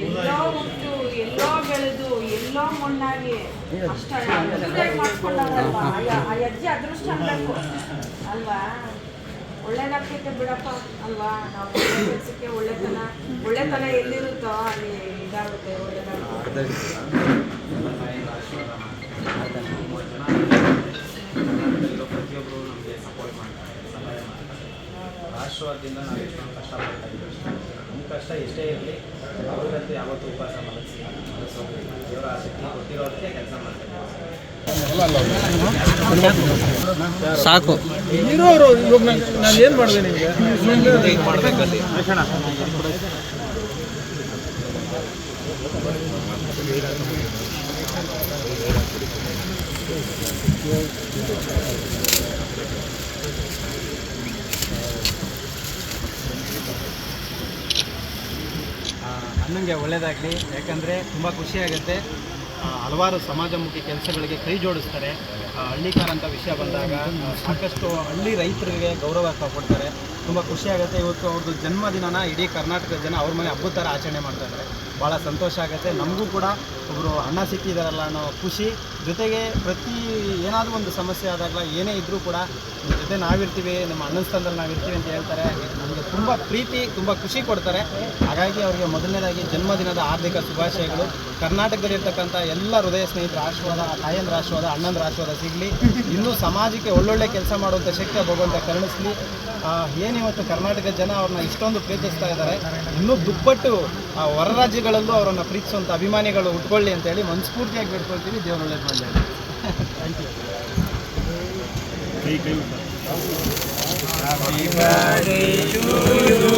ಎಲ್ಲೋ ಹುಟ್ಟು ಎಲ್ಲೋ ಬೆಳೆದು ಎಲ್ಲೋ ಮಣ್ಣಾಗಿ ಅಷ್ಟು ಮಾಡಿಸ್ಕೊಂಡವ್ರಲ್ವಾ ಆ ಅಜ್ಜಿ ಅದೃಷ್ಟ ಅನ್ಬೇಕು ಅಲ್ವಾ. ಒಳ್ಳೇದಾಗ್ತೈತೆ ಬಿಡಪ್ಪ ಅಲ್ವಾ. ನಾವು ಕೆಲಸಕ್ಕೆ ಒಳ್ಳೆತನ ಎಲ್ಲಿರುತ್ತೋ ಅಲ್ಲಿ ಇದಾಗುತ್ತೆ, ಒಳ್ಳೇದಾಗುತ್ತೆ. ಪ್ರತಿಯೊಬ್ಬರು ನಮಗೆ ಸಪೋರ್ಟ್ ಮಾಡ್ತಾರೆ, ಸಹಾಯ ಮಾಡ್ತಾರೆ. ರಾಷ್ಟ್ರವಾದದಿಂದ ನಾವು ಎಷ್ಟೊಂದು ಕಷ್ಟಪಡ್ತಾ ಇದ್ದೀವಿ. ನಮ್ಮ ಕಷ್ಟ ಎಷ್ಟೇ ಇರಲಿ ಅವ್ರಿಗಂತೂ ಯಾವತ್ತೂ ಉಪವಾಸ ಮಾಡಿಸೋದಿಲ್ಲ. ದೇವರ ಆಸಕ್ತಿ ಕೊಟ್ಟಿರೋದಕ್ಕೆ ಕೆಲಸ ಮಾಡ್ತಾ ಸಾಕು. ಇರೋರು ಇವಾಗ ನಾನು ಏನು ಮಾಡಿದೆ ನಿಮಗೆ ಮಾಡಬೇಕಲ್ಲಿ ಅಣ್ಣಂಗೆ ಒಳ್ಳೆಯದಾಗಲಿ. ಯಾಕಂದರೆ ತುಂಬ ಖುಷಿಯಾಗುತ್ತೆ. ಹಲವಾರು ಸಮಾಜಮುಖಿ ಕೆಲಸಗಳಿಗೆ ಕೈ ಜೋಡಿಸ್ತಾರೆ. ಹಳ್ಳಿಕಾರ ಅಂತ ವಿಷಯ ಬಂದಾಗ ಸಾಕಷ್ಟು ಹಳ್ಳಿ ರೈತರಿಗೆ ಗೌರವ ಕೊಡ್ತಾರೆ. ತುಂಬ ಖುಷಿಯಾಗುತ್ತೆ. ಇವತ್ತು ಅವ್ರದ್ದು ಜನ್ಮದಿನನ ಇಡೀ ಕರ್ನಾಟಕದ ಜನ ಅವ್ರ ಮನೆ ಹಬ್ಬದ ಥರ ಆಚರಣೆ ಮಾಡ್ತಾಯಿದ್ದಾರೆ. ಭಾಳ ಸಂತೋಷ ಆಗುತ್ತೆ. ನಮಗೂ ಕೂಡ ಒಬ್ಬರು ಅಣ್ಣ ಸಿಕ್ಕಿದಾರಲ್ಲ ಅನ್ನೋ ಖುಷಿ. ಜೊತೆಗೆ ಏನಾದರೂ ಒಂದು ಸಮಸ್ಯೆ ಆದಾಗ ಏನೇ ಇದ್ದರೂ ಕೂಡ ಜೊತೆ ನಾವಿರ್ತೀವಿ, ನಮ್ಮ ಅಣ್ಣನ ಸ್ಥಾನದಲ್ಲಿ ನಾವಿರ್ತೀವಿ ಅಂತ ಹೇಳ್ತಾರೆ. ನಮಗೆ ತುಂಬ ಪ್ರೀತಿ, ತುಂಬ ಖುಷಿ ಕೊಡ್ತಾರೆ. ಹಾಗಾಗಿ ಅವರಿಗೆ ಮೊದಲನೇದಾಗಿ ಜನ್ಮದಿನದ ಹಾರ್ದಿಕ ಶುಭಾಶಯಗಳು. ಕರ್ನಾಟಕದಲ್ಲಿರ್ತಕ್ಕಂಥ ಎಲ್ಲ ಹೃದಯ ಸ್ನೇಹಿತರ ಆಶೀರ್ವಾದ, ತಾಯಂದ್ರ ಆಶೀರ್ವಾದ, ಅಣ್ಣಂದ್ರ ಆಶೀರ್ವಾದ ಸಿಗಲಿ. ಇನ್ನೂ ಸಮಾಜಕ್ಕೆ ಒಳ್ಳೊಳ್ಳೆ ಕೆಲಸ ಮಾಡುವಂಥ ಶಕ್ತಿ ಭಗವಂತ ಕರುಣಿಸಲಿ. ಏನಿವತ್ತು ಕರ್ನಾಟಕದ ಜನ ಅವ್ರನ್ನ ಇಷ್ಟೊಂದು ಪ್ರೀತಿಸ್ತಾ ಇದ್ದಾರೆ, ಇನ್ನೂ ದುಪ್ಪಟ್ಟು ಹೊರ ರಾಜ್ಯಗಳಲ್ಲೂ ಅವರನ್ನು ಪ್ರೀತಿಸುವಂಥ ಅಭಿಮಾನಿಗಳು ಉಟ್ಕೊಳ್ಳಿ ಅಂತೇಳಿ ಮನಸ್ಫೂರ್ತಿಯಾಗಿ ಬೇಡ್ಕೊಳ್ತೀವಿ. ದೇವರು ಒಳ್ಳೇದು ಮಾಡಲಿ. Thank you. Happy birthday to you.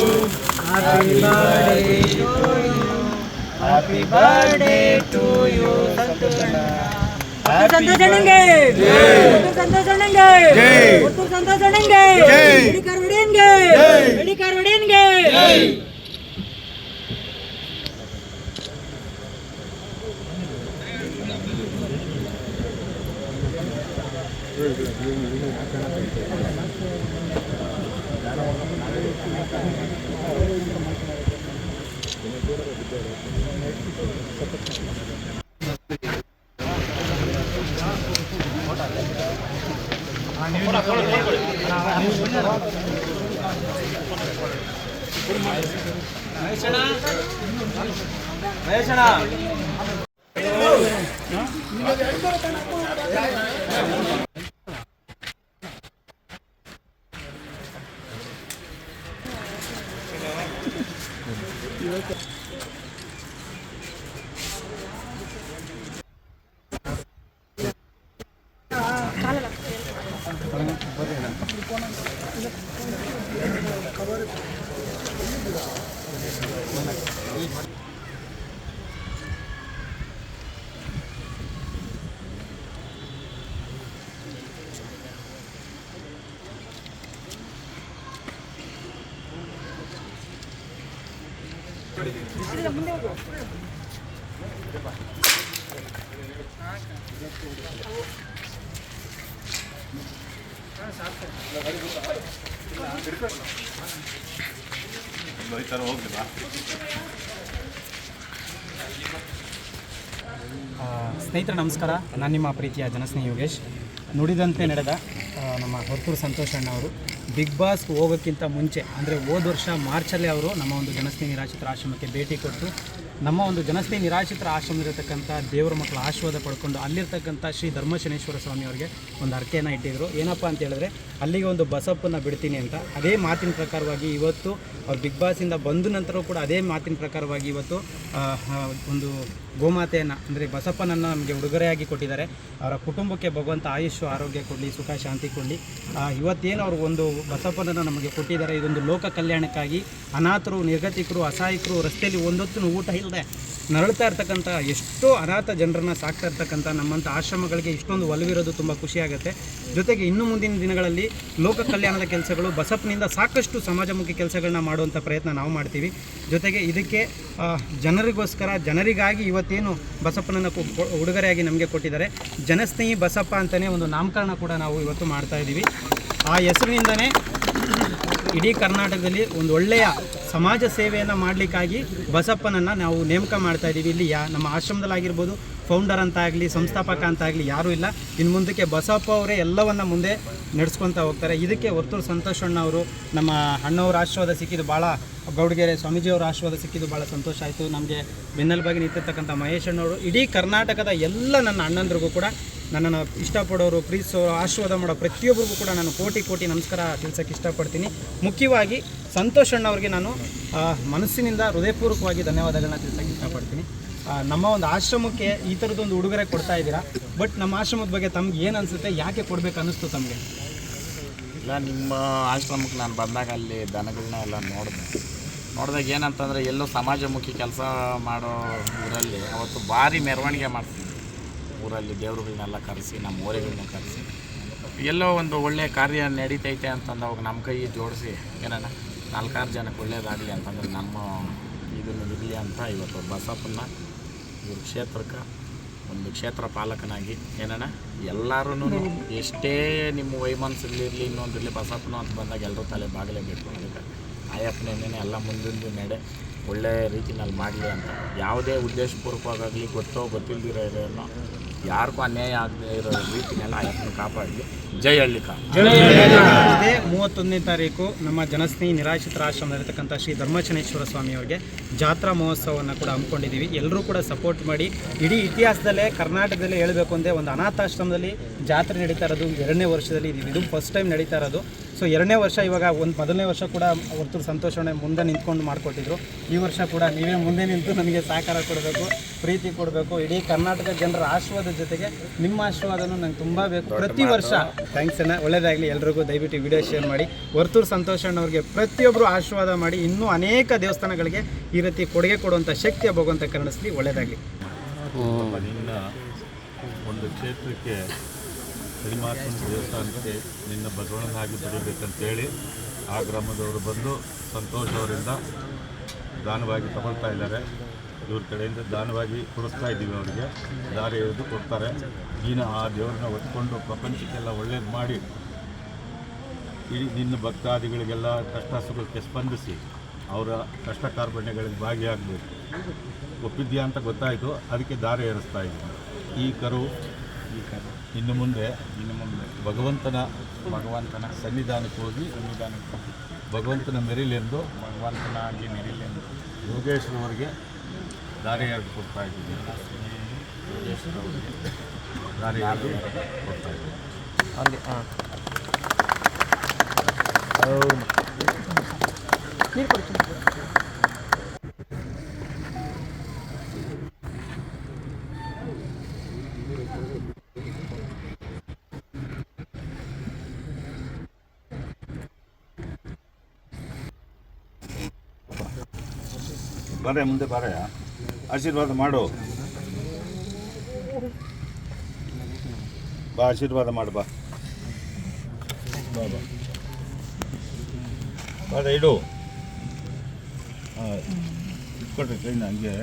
Happy birthday to you. Happy birthday to you. ಸಂತೋಷಣ್ಣಂಗೆ ಸಂತೋಷಣ್ಣಂಗೆ ಸಂತೋಷಣ್ಣಂಗೆ ಮೆಡಿಕರ್ ಹೊಡೆಯನ್ಗೆ ಮೆಡಿಕರ್ ಹೊಡೆಯನ್ಗೆ. ಸ್ನೇಹಿತರೆ ನಮಸ್ಕಾರ. ನಾನು ನಿಮ್ಮ ಪ್ರೀತಿಯ ಜನಸ್ನೇಹಿ ಯೋಗೇಶ್. ನುಡಿದಂತೆ ನಡೆದ ನಮ್ಮ ಹೊರತೂರು ಸಂತೋಷ್ ಅಣ್ಣ ಅವರು ಬಿಗ್ ಬಾಸ್ ಹೋಗೋಕ್ಕಿಂತ ಮುಂಚೆ ಅಂದರೆ ಹೋದ ವರ್ಷ ಮಾರ್ಚಲ್ಲಿ ಅವರು ನಮ್ಮ ಒಂದು ಜನಸ್ನೇಹಿ ನಿರಾಶ್ರಿತರ ಆಶ್ರಮಕ್ಕೆ ಭೇಟಿ ಕೊಟ್ಟು ನಮ್ಮ ಒಂದು ಜನಸ್ನೇಹಿ ನಿರಾಶ್ರಿತರ ಆಶ್ರಮದಲ್ಲಿರ್ತಕ್ಕಂಥ ದೇವರ ಮಕ್ಕಳ ಆಶೀರ್ವಾದ ಪಡ್ಕೊಂಡು ಅಲ್ಲಿರ್ತಕ್ಕಂಥ ಶ್ರೀ ಧರ್ಮಶನೇಶ್ವರ ಸ್ವಾಮಿ ಅವರಿಗೆ ಒಂದು ಅರ್ಕೆಯನ್ನು ಇಟ್ಟಿದ್ರು. ಏನಪ್ಪ ಅಂತ ಹೇಳಿದ್ರೆ ಅಲ್ಲಿಗೆ ಒಂದು ಬಸಪ್ಪನ್ನು ಬಿಡ್ತೀನಿ ಅಂತ. ಅದೇ ಮಾತಿನ ಪ್ರಕಾರವಾಗಿ ಇವತ್ತು ಅವ್ರು ಬಿಗ್ ಬಾಸಿಂದ ಬಂದ ನಂತರ ಕೂಡ ಅದೇ ಮಾತಿನ ಪ್ರಕಾರವಾಗಿ ಇವತ್ತು ಒಂದು ಗೋಮಾತೆಯನ್ನು ಅಂದರೆ ಬಸಪ್ಪನನ್ನು ನಮಗೆ ಉಡುಗೊರೆಯಾಗಿ ಕೊಟ್ಟಿದ್ದಾರೆ. ಅವರ ಕುಟುಂಬಕ್ಕೆ ಭಗವಂತ ಆಯುಷ್ಯ ಆರೋಗ್ಯ ಕೊಡಲಿ, ಸುಖ ಶಾಂತಿ ಕೊಡಲಿ. ಇವತ್ತೇನು ಅವರು ಒಂದು ಬಸಪ್ಪನನ್ನು ನಮಗೆ ಕೊಟ್ಟಿದ್ದಾರೆ, ಇದೊಂದು ಲೋಕ ಕಲ್ಯಾಣಕ್ಕಾಗಿ. ಅನಾಥರು, ನಿರ್ಗತಿಕರು, ಅಸಹಾಯಕರು, ರಸ್ತೆಯಲ್ಲಿ ಒಂದೊತ್ತು ಊಟ ಇಲ್ಲ ಇಲ್ಲದೆ ನರಳ್ತಾ ಇರ್ತಕ್ಕಂಥ ಎಷ್ಟೋ ಅನಾಥ ಜನರನ್ನು ಸಾಕ್ತಾ ಇರ್ತಕ್ಕಂಥ ನಮ್ಮಂಥ ಆಶ್ರಮಗಳಿಗೆ ಇಷ್ಟೊಂದು ಒಲವಿರೋದು ತುಂಬ ಖುಷಿಯಾಗುತ್ತೆ. ಜೊತೆಗೆ ಇನ್ನು ಮುಂದಿನ ದಿನಗಳಲ್ಲಿ ಲೋಕ ಕಲ್ಯಾಣದ ಕೆಲಸಗಳು ಬಸಪ್ಪನಿಂದ ಸಾಕಷ್ಟು ಸಮಾಜಮುಖಿ ಕೆಲಸಗಳನ್ನ ಮಾಡುವಂಥ ಪ್ರಯತ್ನ ನಾವು ಮಾಡ್ತೀವಿ. ಜೊತೆಗೆ ಇದಕ್ಕೆ ಜನರಿಗೋಸ್ಕರ ಜನರಿಗಾಗಿ ಇವತ್ತೇನು ಬಸಪ್ಪನನ್ನು ಉಡುಗೊರೆಯಾಗಿ ನಮಗೆ ಕೊಟ್ಟಿದ್ದಾರೆ, ಜನಸ್ನೇಹಿ ಬಸಪ್ಪ ಅಂತಲೇ ಒಂದು ನಾಮಕರಣ ಕೂಡ ನಾವು ಇವತ್ತು ಮಾಡ್ತಾಯಿದ್ದೀವಿ. ಆ ಹೆಸರಿನಿಂದನೇ ಇಡೀ ಕರ್ನಾಟಕದಲ್ಲಿ ಒಂದು ಒಳ್ಳೆಯ ಸಮಾಜ ಸೇವೆಯನ್ನು ಮಾಡಲಿಕ್ಕಾಗಿ ಬಸಪ್ಪನನ್ನು ನಾವು ನೇಮಕ ಮಾಡ್ತಾಯಿದ್ದೀವಿ. ಇಲ್ಲಿ ನಮ್ಮ ಆಶ್ರಮದಲ್ಲಾಗಿರ್ಬೋದು ಫೌಂಡರ್ ಅಂತ ಆಗಲಿ ಸಂಸ್ಥಾಪಕ ಅಂತ ಆಗಲಿ ಯಾರೂ ಇಲ್ಲ. ಇನ್ನು ಮುಂದಕ್ಕೆ ಬಸಪ್ಪ ಅವರೇ ಎಲ್ಲವನ್ನು ಮುಂದೆ ನಡೆಸ್ಕೊತಾ ಹೋಗ್ತಾರೆ. ಇದಕ್ಕೆ ವರ್ತೂರು ಸಂತೋಷಣ್ಣ ಅವರು ನಮ್ಮ ಅಣ್ಣವ್ರ ಆಶೀರ್ವಾದ ಸಿಕ್ಕಿದ್ದು ಭಾಳ, ಗೌಡಗೆರೆ ಸ್ವಾಮೀಜಿಯವರ ಆಶೀರ್ವಾದ ಸಿಕ್ಕಿದ್ದು ಭಾಳ ಸಂತೋಷ ಆಯಿತು. ನಮಗೆ ಬೆನ್ನೆಲುಬಾಗಿ ನಿಂತಿರ್ತಕ್ಕಂಥ ಮಹೇಶ್ ಅಣ್ಣವರು, ಇಡೀ ಕರ್ನಾಟಕದ ಎಲ್ಲ ನನ್ನ ಅಣ್ಣಂದ್ರಿಗೂ ಕೂಡ, ನನ್ನನ್ನು ಇಷ್ಟಪಡೋರು ಪ್ರೀತಿಸೋರು ಆಶೀರ್ವಾದ ಮಾಡೋ ಪ್ರತಿಯೊಬ್ಬರಿಗೂ ಕೂಡ ನಾನು ಕೋಟಿ ನಮಸ್ಕಾರ ತಿಳಿಸೋಕ್ಕೆ ಇಷ್ಟಪಡ್ತೀನಿ. ಮುಖ್ಯವಾಗಿ ಸಂತೋಷ್ ಅಣ್ಣವ್ರಿಗೆ ನಾನು ಮನಸ್ಸಿನಿಂದ ಹೃದಯಪೂರ್ವಕವಾಗಿ ಧನ್ಯವಾದಗಳನ್ನ ತಿಳಿಸೋಕ್ಕೆ ಇಷ್ಟಪಡ್ತೀನಿ. ನಮ್ಮ ಒಂದು ಆಶ್ರಮಕ್ಕೆ ಈ ಥರದ್ದೊಂದು ಉಡುಗೊರೆ ಕೊಡ್ತಾ ಇದ್ದೀರಾ, ಬಟ್ ನಮ್ಮ ಆಶ್ರಮದ ಬಗ್ಗೆ ತಮ್ಗೆ ಏನು ಅನಿಸುತ್ತೆ, ಯಾಕೆ ಕೊಡಬೇಕು ಅನ್ನಿಸ್ತು ತಮಗೆ? ಇಲ್ಲ, ನಿಮ್ಮ ಆಶ್ರಮಕ್ಕೆ ನಾನು ಬಂದಾಗ ಅಲ್ಲಿ ದನಗಳನ್ನ ಎಲ್ಲ ನೋಡಿದಾಗ ಏನಂತಂದರೆ ಎಲ್ಲೋ ಸಮಾಜಮುಖಿ ಕೆಲಸ ಮಾಡೋ ಊರಲ್ಲಿ ಅವತ್ತು ಭಾರಿ ಮೆರವಣಿಗೆ ಮಾಡ್ತೀನಿ. ಊರಲ್ಲಿ ದೇವ್ರುಗಳನ್ನೆಲ್ಲ ಕರೆಸಿ, ನಮ್ಮ ಓರೆಗಳನ್ನ ಕರೆಸಿ ಎಲ್ಲೋ ಒಂದು ಒಳ್ಳೆಯ ಕಾರ್ಯ ನಡೀತೈತೆ ಅಂತಂದು ಅವಾಗ ನಮ್ಮ ಕೈ ಜೋಡಿಸಿ ಏನಣ್ಣ 4-6 ಜನಕ್ಕೆ ಒಳ್ಳೇದಾಗಲಿ ಅಂತಂದ್ರೆ ನಮ್ಮ ಇದನ್ನು ಇರಲಿ ಅಂತ ಇವತ್ತು ಬಸಪ್ಪನ ಇವ್ರ ಕ್ಷೇತ್ರಕ್ಕೆ ಒಂದು ಕ್ಷೇತ್ರ ಪಾಲಕನಾಗಿ ಏನಣ್ಣ ಎಲ್ಲರೂ ಎಷ್ಟೇ ನಿಮ್ಮ ವೈಮನಸ್ಸಿರಲಿ ಇನ್ನೊಂದಿರಲಿ ಬಸಪ್ಪನ ಅಂತ ಬಂದಾಗ ಎಲ್ಲರೂ ತಲೆ ಬಾಗಲೇಬೇಕು. ಅದಕ್ಕೆ ಆಯಪ್ಪನೇನೇ ಎಲ್ಲ ಮುಂದಿನ ನಡೆ ಒಳ್ಳೆಯ ರೀತಿನಲ್ಲಿ ಮಾಡಲಿ ಅಂತ ಯಾವುದೇ ಉದ್ದೇಶಪೂರ್ವಕವಾಗಲಿ ಗೊತ್ತೋ ಗೊತ್ತಿಲ್ಲದಿರೋ ಇರೋನು ಯಾರಿಗೂ ಅನ್ಯಾಯ ಆಗದೆ ಇರೋ ರೀತಿನೆಲ್ಲ ಆಯಪ್ಪನ ಕಾಪಾಡಲಿ. ಜೈ ಹಳ್ಳಿಕ. ಇದೇ 31ನೇ ತಾರೀಕು ನಮ್ಮ ಜನಸ್ನೇಹಿ ನಿರಾಶ್ರಿತರ ಆಶ್ರಮದಲ್ಲಿರ್ತಕ್ಕಂಥ ಶ್ರೀ ಧರ್ಮಚನೇಶ್ವರ ಸ್ವಾಮಿಯವರಿಗೆ ಜಾತ್ರಾ ಮಹೋತ್ಸವವನ್ನು ಕೂಡ ಹಮ್ಮಿಕೊಂಡಿದ್ದೀವಿ. ಎಲ್ಲರೂ ಕೂಡ ಸಪೋರ್ಟ್ ಮಾಡಿ. ಇಡೀ ಇತಿಹಾಸದಲ್ಲೇ ಕರ್ನಾಟಕದಲ್ಲೇ ಹೇಳಬೇಕು ಅಂದರೆ ಒಂದು ಅನಾಥಾಶ್ರಮದಲ್ಲಿ ಜಾತ್ರೆ ನಡೀತಾ ಇರೋದು 2ನೇ ವರ್ಷದಲ್ಲಿ ಇದು ಫಸ್ಟ್ ಟೈಮ್ ನಡೀತಾ ಇರೋದು. ಸೊ 2ನೇ ವರ್ಷ, ಇವಾಗ ಮೊದಲನೇ ವರ್ಷ ಕೂಡ ವರ್ತೂರು ಸಂತೋಷಣೆ ಮುಂದೆ ನಿಂತ್ಕೊಂಡು ಮಾಡಿಕೊಟ್ಟಿದ್ರು. ಈ ವರ್ಷ ಕೂಡ ನೀವೇ ಮುಂದೆ ನಿಂತು ನನಗೆ ಸಹಕಾರ ಕೊಡಬೇಕು, ಪ್ರೀತಿ ಕೊಡಬೇಕು. ಇಡೀ ಕರ್ನಾಟಕ ಜನರ ಆಶೀರ್ವಾದದ ಜೊತೆಗೆ ನಿಮ್ಮ ಆಶೀರ್ವಾದನೂ ನಂಗೆ ತುಂಬ ಬೇಕು. ಪ್ರತಿ ವರ್ಷ ಥ್ಯಾಂಕ್ಸ್ ಅಣ್ಣ, ಒಳ್ಳೆಯದಾಗಲಿ. ಎಲ್ರಿಗೂ ದಯವಿಟ್ಟು ವಿಡಿಯೋ ಶೇರ್ ಮಾಡಿ. ವರ್ತೂರು ಸಂತೋಷಣ್ಣವ್ರಿಗೆ ಪ್ರತಿಯೊಬ್ಬರು ಆಶೀರ್ವಾದ ಮಾಡಿ. ಇನ್ನೂ ಅನೇಕ ದೇವಸ್ಥಾನಗಳಿಗೆ ಈ ರೀತಿ ಕೊಡುಗೆ ಕೊಡುವಂಥ ಶಕ್ತಿಯ ಭಗವಂತ ಕರುಣಿಸಲಿ. ಒಳ್ಳೆಯದಾಗಲಿ. ನಿನ್ನ ಒಂದು ಕ್ಷೇತ್ರಕ್ಕೆ ಕಡಿಮಾರ್ಸನ ದೇವಸ್ಥಾನಕ್ಕೆ ನಿನ್ನ ಬಸವಣ್ಣನಾಗಿ ಬರೀಬೇಕಂತೇಳಿ ಆ ಗ್ರಾಮದವರು ಬಂದು ಸಂತೋಷ್ ಅವರಿಂದ ದಾನವಾಗಿ ತಗೊಳ್ತಾ ಇದ್ದಾರೆ. ಇವ್ರ ಕಡೆಯಿಂದ ದಾನವಾಗಿ ಕೊಡಿಸ್ತಾ ಇದ್ದೀವಿ. ಅವರಿಗೆ ದಾರಿ ಎಳೆದು ಕೊಡ್ತಾರೆ. ನೀನು ಆ ದೇವ್ರನ್ನ ಹೊತ್ಕೊಂಡು ಪ್ರಪಂಚಕ್ಕೆಲ್ಲ ಒಳ್ಳೇದು ಮಾಡಿ ಇಡೀ ನಿನ್ನ ಭಕ್ತಾದಿಗಳಿಗೆಲ್ಲ ಕಷ್ಟ ಸುಖಕ್ಕೆ ಸ್ಪಂದಿಸಿ ಅವರ ಕಷ್ಟ ಕಾರ್ಪಣ್ಯಗಳಿಗೆ ಭಾಗಿಯಾಗಬೇಕು. ಒಪ್ಪಿದ್ಯಾ ಅಂತ ಗೊತ್ತಾಯಿತು, ಅದಕ್ಕೆ ದಾರಿ ಏರಿಸ್ತಾ ಇದ್ದೀನಿ. ಈ ಕರು ಇನ್ನು ಮುಂದೆ ಭಗವಂತನ ಸನ್ನಿಧಾನಕ್ಕೆ ಹೋಗಿ ಭಗವಂತನ ಮೆರಿಲೆಂದು ಯೋಗೇಶ್ವರವರಿಗೆ ದಾರಿ ಎರೆದು ಕೊಡ್ತಾ ಇದ್ದೀನಿ. ಯೋಗೇಶ್ವರವರಿಗೆ ದಾರಿ ಎರೆದು ಕೊಡ್ತಾ ಇದ್ದೀನಿ. ಬರೇ ಮುಂದೆ ಬರೇ ಆಶೀರ್ವಾದ ಮಾಡು. ಬಾ ಆಶೀರ್ವಾದ ಮಾಡು. ಬಾ ಬಾದ ಇಡು. ಹಾಂ ಇಟ್ಕೊಳ್ರಿ ಕೈನ ಹಂಗೆ.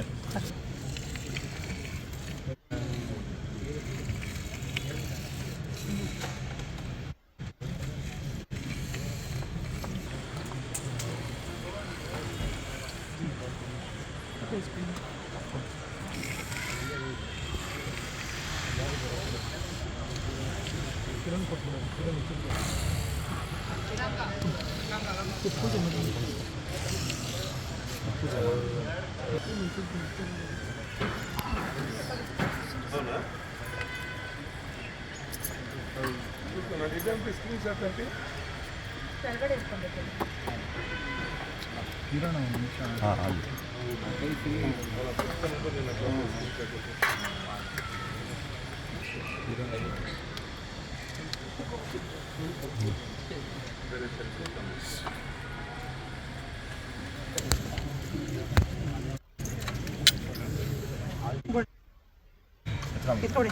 ಕಿತ್ಕೊಡಿ.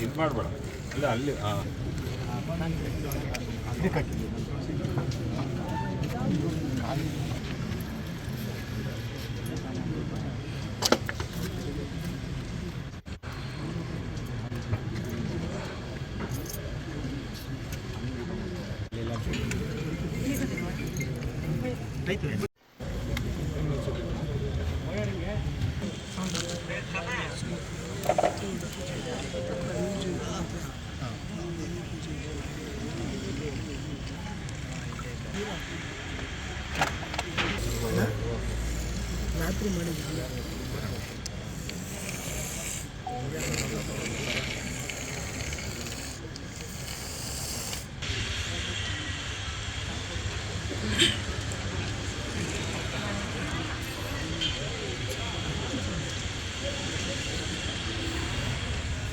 ಇದು ಮಾಡಬೇಡ ಅಲ್ಲ ಅಲ್ಲಿ ರಾತ್ರಿ ಮಾಡಿದ್ವಿ.